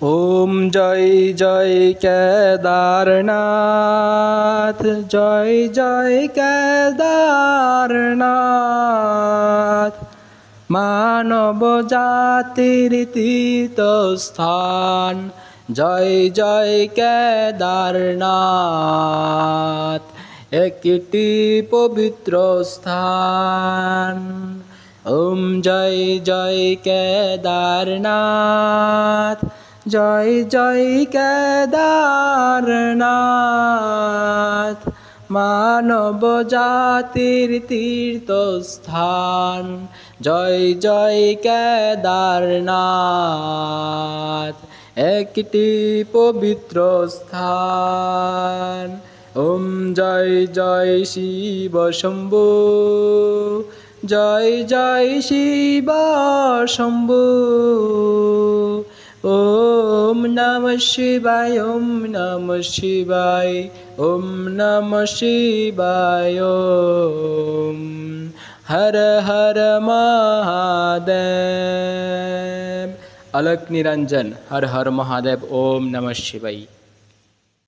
ওম জয় জয় কেদারনাথ, জয় জয় কেদারনাথ। মানব জাতির তীর্থস্থান, জয় জয় কেদারনাথ। একটি পবিত্র স্থান। ওম জয় জয় কেদারনাথ, জয় জয় কেদারনাথ। মানব জাতির তীর্থস্থান, জয় জয় কেদারনাথ। একটি পবিত্র স্থান। ওম জয় জয় শিব শম্ভু, জয় জয় শিব শম্ভু। ওম নমঃ শিবায়, ওম নমঃ শিবায়, ওম নমঃ শিবায়। ওম হর হর মহাদেব। অলক নিরঞ্জন, হর হর মহাদেব। ওম নমঃ শিবায়।